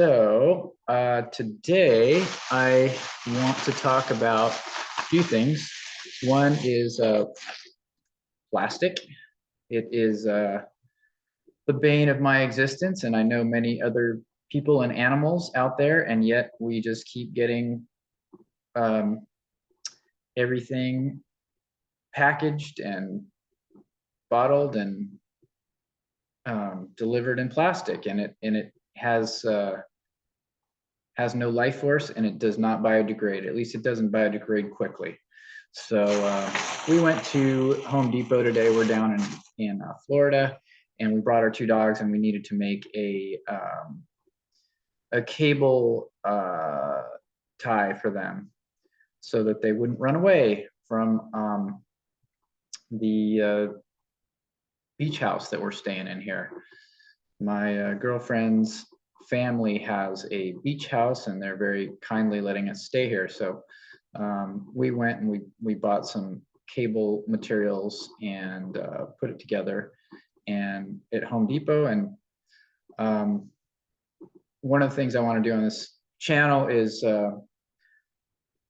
So today I want to talk about a few things. One is plastic. It is the bane of my existence, and I know many other people and animals out there, and yet we just keep getting um, everything packaged and bottled and delivered in plastic, and it has no life force, and it does not biodegrade. At least it doesn't biodegrade quickly. So we went to Home Depot today. We're down in Florida, and we brought our two dogs, and we needed to make a cable tie for them so that they wouldn't run away from the beach house that we're staying in here. My girlfriend's family has a beach house, and they're very kindly letting us stay here. So we went and we bought some cable materials and put it together and at Home Depot. And one of the things I want to do on this channel is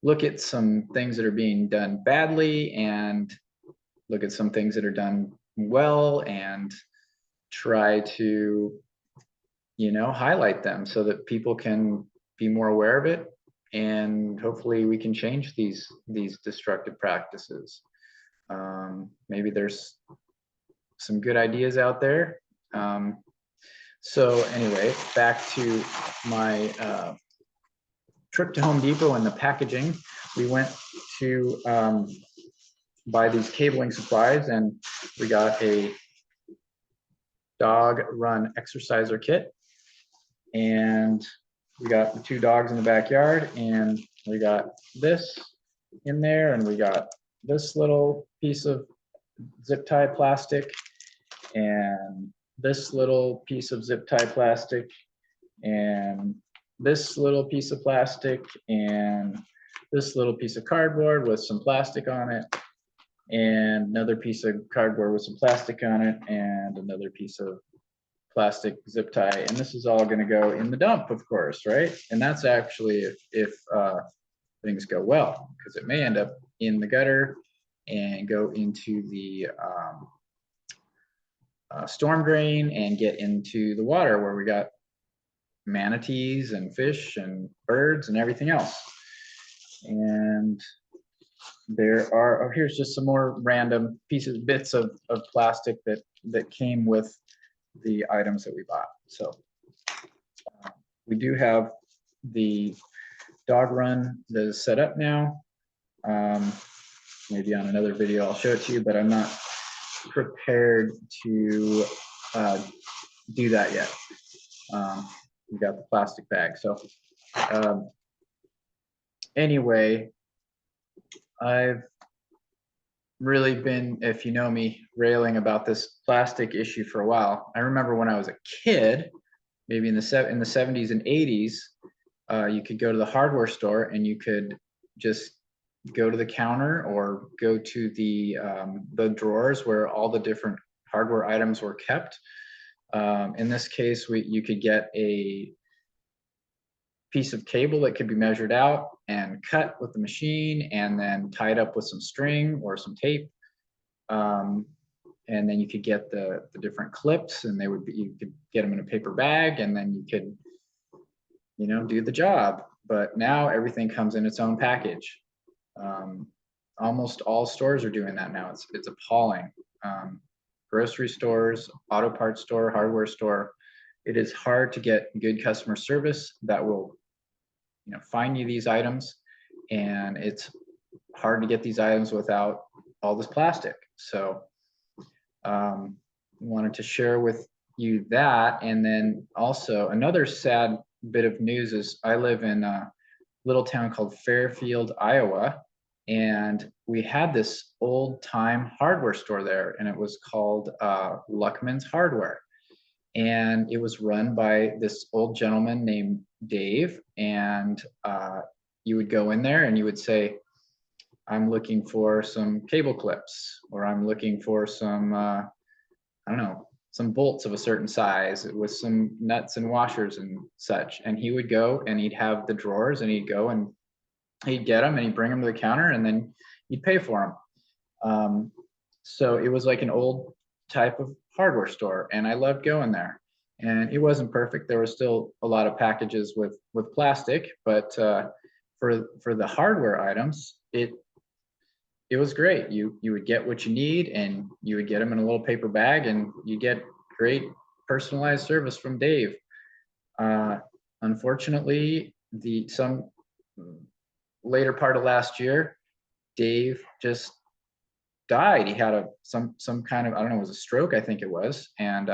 look at some things that are being done badly and look at some things that are done well and try to, highlight them so that people can be more aware of it, and hopefully we can change these destructive practices. Maybe there's some good ideas out there. So anyway, back to my trip to Home Depot and the packaging. We went to buy these cabling supplies, and we got a dog run exerciser kit, and we got the two dogs in the backyard, and we got this in there, and we got this little piece of zip tie plastic, and this little piece of zip tie plastic, and this little piece of plastic, and this little piece of cardboard with some plastic on it, and another piece of cardboard with some plastic on it, and another piece of plastic zip tie. And this is all going to go in the dump, of course, right? And that's actually if things go well, because it may end up in the gutter and go into the storm drain and get into the water where we got manatees and fish and birds and everything else. And there are, here's just some more random bits of plastic that came with the items that we bought. So we do have the dog run that is set up now. Maybe on another video I'll show it to you, but I'm not prepared to do that yet. We got the plastic bag. So anyway, I've really been, if you know me, railing about this plastic issue for a while. I remember when I was a kid, maybe in the 70s and 80s, you could go to the hardware store and you could just go to the counter or go to the drawers where all the different hardware items were kept. In this case, you could get a piece of cable that could be measured out and cut with the machine and then tied up with some string or some tape. And then you could get the different clips, and you could get them in a paper bag, and then you could, do the job. But now everything comes in its own package. Almost all stores are doing that now. It's appalling. Grocery stores, auto parts store, hardware store. It is hard to get good customer service that will find you these items, and it's hard to get these items without all this plastic. So wanted to share with you that. And then also another sad bit of news is I live in a little town called Fairfield, Iowa, and we had this old time hardware store there, and it was called Luckman's Hardware. And it was run by this old gentleman named Dave. And you would go in there and you would say, I'm looking for some cable clips, or I'm looking for some, I don't know, some bolts of a certain size with some nuts and washers and such. And he would go and he'd have the drawers and he'd go and he'd get them and he'd bring them to the counter and then you'd pay for them. So it was like an old type of hardware store, and I loved going there. And it wasn't perfect. There was still a lot of packages with plastic, but for the hardware items, it was great. You would get what you need, and you would get them in a little paper bag, and you get great personalized service from Dave. Unfortunately, some later part of last year, Dave just died. He had some kind of, I don't know, it was a stroke, I think it was, and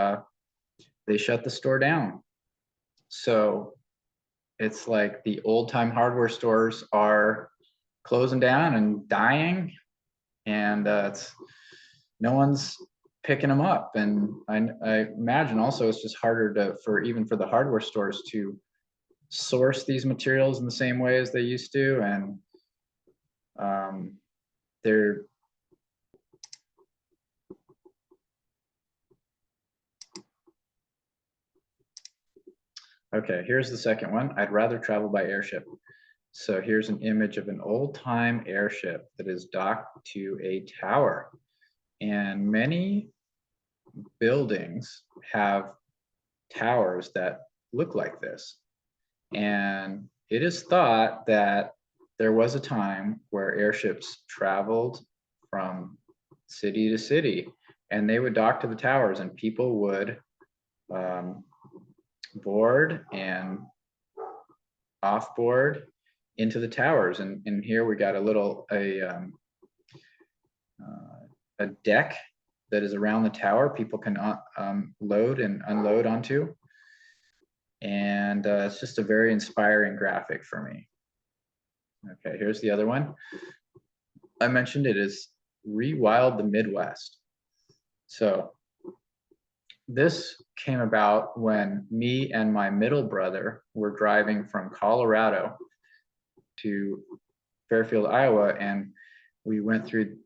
they shut the store down. So it's like the old time hardware stores are closing down and dying, and it's no one's picking them up. And I imagine also it's just harder for the hardware stores to source these materials in the same way as they used to, and they're okay. Here's the second one. I'd rather travel by airship. So here's an image of an old-time airship that is docked to a tower, and many buildings have towers that look like this. And it is thought that there was a time where airships traveled from city to city, and they would dock to the towers, and people would board and offboard into the towers. And here we got a deck that is around the tower people can load and unload onto. And it's just a very inspiring graphic for me. Okay, here's the other one. I mentioned it is ReWild the Midwest. So this came about when me and my middle brother were driving from Colorado to Fairfield, Iowa, and we went through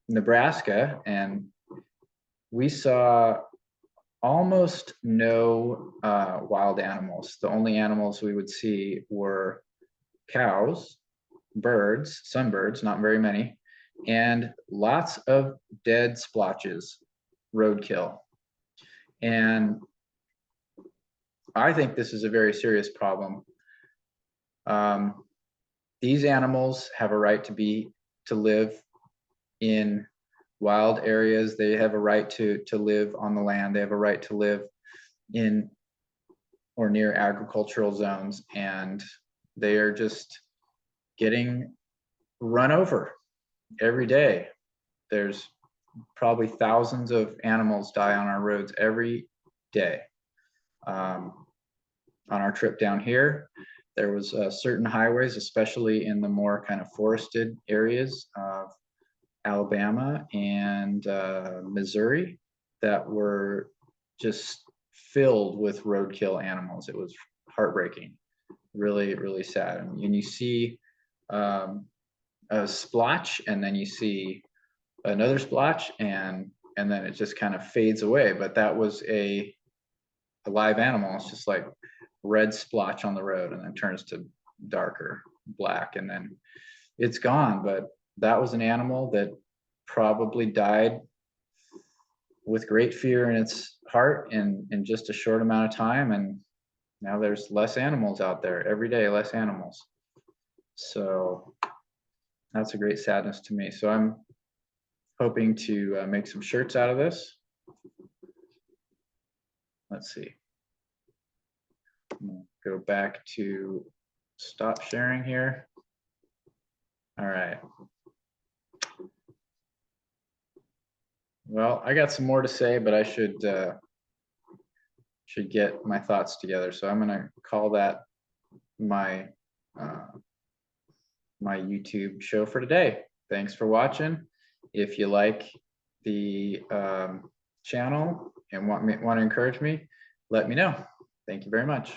Nebraska, and we saw almost no wild animals. The only animals we would see were cows, birds, some birds, not very many, and lots of dead splotches, roadkill. And I think this is a very serious problem. These animals have a right to live in wild areas. They have a right to live on the land. They have a right to live in or near agricultural zones, and they are just getting run over every day. There's probably thousands of animals die on our roads every day. On our trip down here, there was certain highways, especially in the more kind of forested areas of Alabama and Missouri, that were just filled with roadkill animals. It was heartbreaking, really, really sad. And you see a splotch, and then you see another splotch, and then it just kind of fades away. But that was a live animal. It's just like red splotch on the road, and then turns to darker black, and then it's gone. But that was an animal that probably died with great fear in its heart in just a short amount of time. And now there's less animals out there every day, less animals. So that's a great sadness to me. So I'm hoping to make some shirts out of this. Let's see. Go back to stop sharing here. All right. Well, I got some more to say, but I should get my thoughts together. So I'm going to call that my my YouTube show for today. Thanks for watching. If you like the channel and want to encourage me, let me know. Thank you very much.